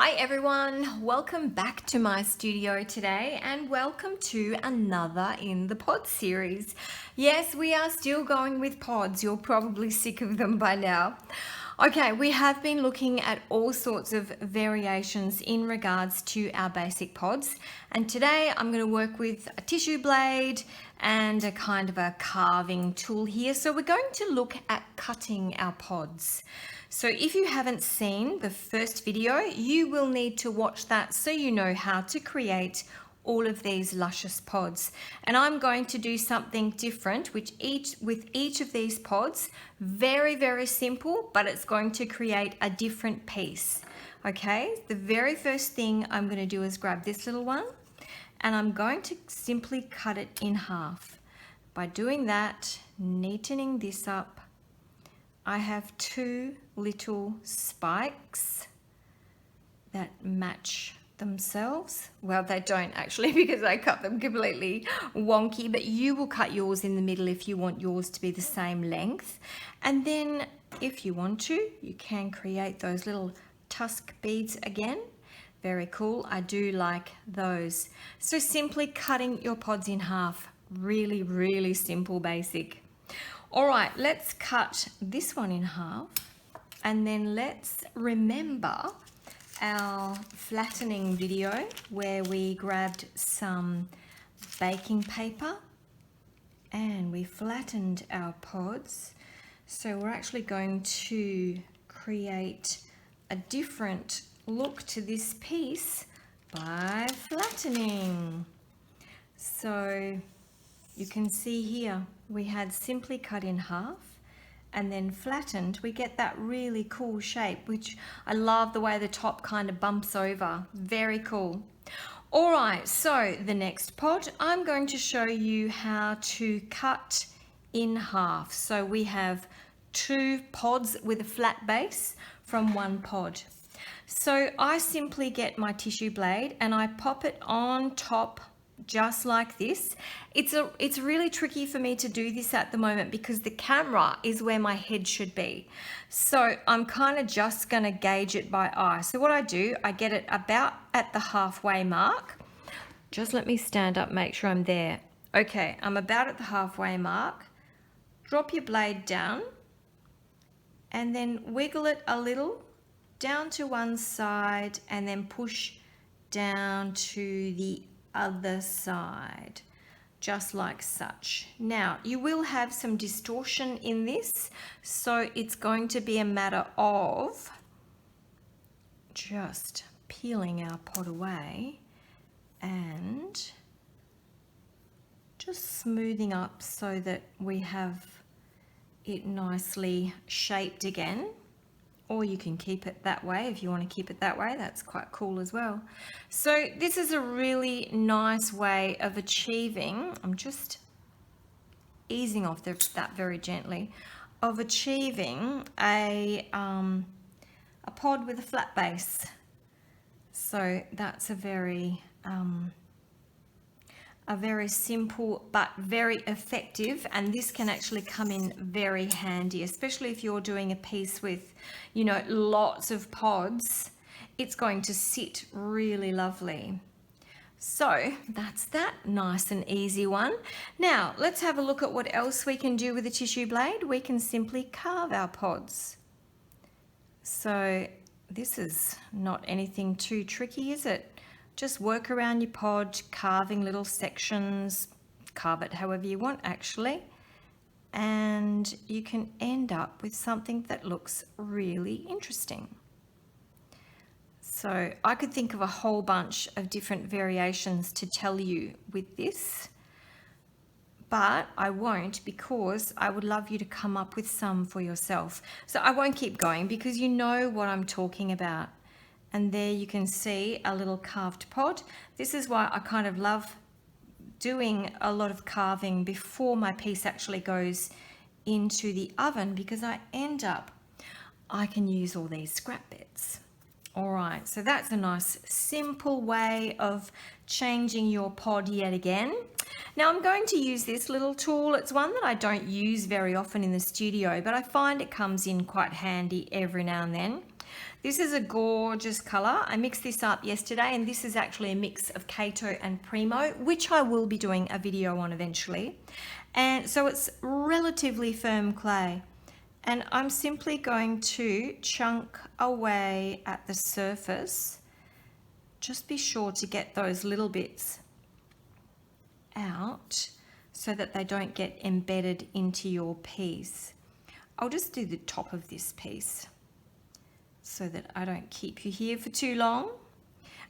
Hi everyone, welcome back to my studio today and welcome to another in the pod series. Yes, we are still going with pods. You're probably sick of them by now. Okay, we have been looking at all sorts of variations in regards to our basic pods, and today I'm going to work with a tissue blade and a kind of a carving tool here. So we're going to look at cutting our pods. So if you haven't seen the first video, you will need to watch that so you know how to create all of these luscious pods. And I'm going to do something different with each of these pods. Very, very simple, but it's going to create a different piece. Okay, the very first thing I'm going to do is grab this little one and I'm going to simply cut it in half. By doing that, neatening this up, I have two little spikes that match themselves. Well, they don't actually because I cut them completely wonky, but you will cut yours in the middle if you want yours to be the same length. And then if you want to, you can create those little tusk beads again. Very cool. I do like those. So simply cutting your pods in half. Really, really simple, basic. All right, let's cut this one in half and then let's remember our flattening video where we grabbed some baking paper and we flattened our pods. So we're actually going to create a different look to this piece by flattening. So you can see here we had simply cut in half and then flattened. We get that really cool shape, which I love the way the top kind of bumps over. Very cool. All right, so the next pod, I'm going to show you how to cut in half. So we have two pods with a flat base from one pod. So I simply get my tissue blade and I pop it on top just like this. It's really tricky for me to do this at the moment because the camera is where my head should be. So I'm kind of just going to gauge it by eye. So what I do, I get it about at the halfway mark. Just let me stand up, make sure I'm there. Okay, I'm about at the halfway mark. Drop your blade down and then wiggle it a little down to one side and then push down to the other side, just like such. Now you will have some distortion in this, so it's going to be a matter of just peeling our pot away and just smoothing up so that we have it nicely shaped again. Or you can keep it that way if you want to keep it that way. That's quite cool as well. So this is a really nice way of achieving, I'm just easing off that very gently, of achieving a pod with a flat base. So that's a very simple but very effective, and this can actually come in very handy, especially if you're doing a piece with, you know, lots of pods. It's going to sit really lovely. So that's that nice and easy one. Now let's have a look at what else we can do with a tissue blade. We can simply carve our pods. So this is not anything too tricky, is it? Just work around your pod, carving little sections, carve it however you want actually, and you can end up with something that looks really interesting. So I could think of a whole bunch of different variations to tell you with this, but I won't because I would love you to come up with some for yourself. So I won't keep going because you know what I'm talking about. And there you can see a little carved pod. This is why I kind of love doing a lot of carving before my piece actually goes into the oven, because I can use all these scrap bits. All right, so that's a nice simple way of changing your pod yet again. Now I'm going to use this little tool. It's one that I don't use very often in the studio, but I find it comes in quite handy every now and then. This is a gorgeous color. I mixed this up yesterday, and this is actually a mix of Kato and Primo, which I will be doing a video on eventually. And so it's relatively firm clay. And I'm simply going to chunk away at the surface. Just be sure to get those little bits out so that they don't get embedded into your piece. I'll just do the top of this piece so that I don't keep you here for too long.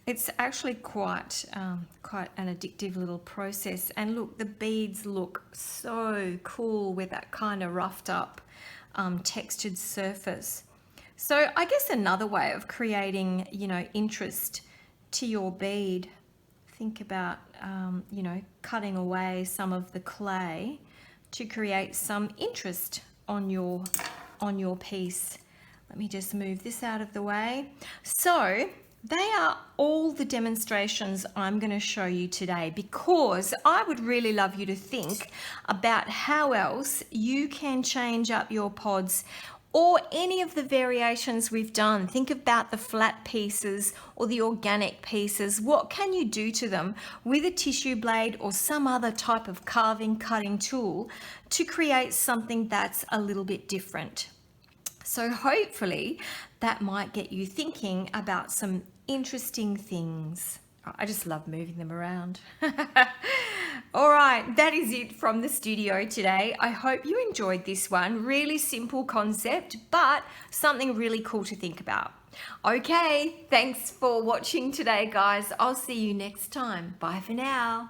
It's actually quite an addictive little process. And look, the beads look so cool with that kind of roughed up textured surface. So I guess another way of creating, interest to your bead, think about, cutting away some of the clay to create some interest on your piece. Let me just move this out of the way. So they are all the demonstrations I'm going to show you today, because I would really love you to think about how else you can change up your pods or any of the variations we've done. Think about the flat pieces or the organic pieces. What can you do to them with a tissue blade or some other type of carving, cutting tool to create something that's a little bit different? So hopefully that might get you thinking about some interesting things. I just love moving them around. All right, that is it from the studio today. I hope you enjoyed this one. Really simple concept, but something really cool to think about. Okay, thanks for watching today, guys. I'll see you next time. Bye for now.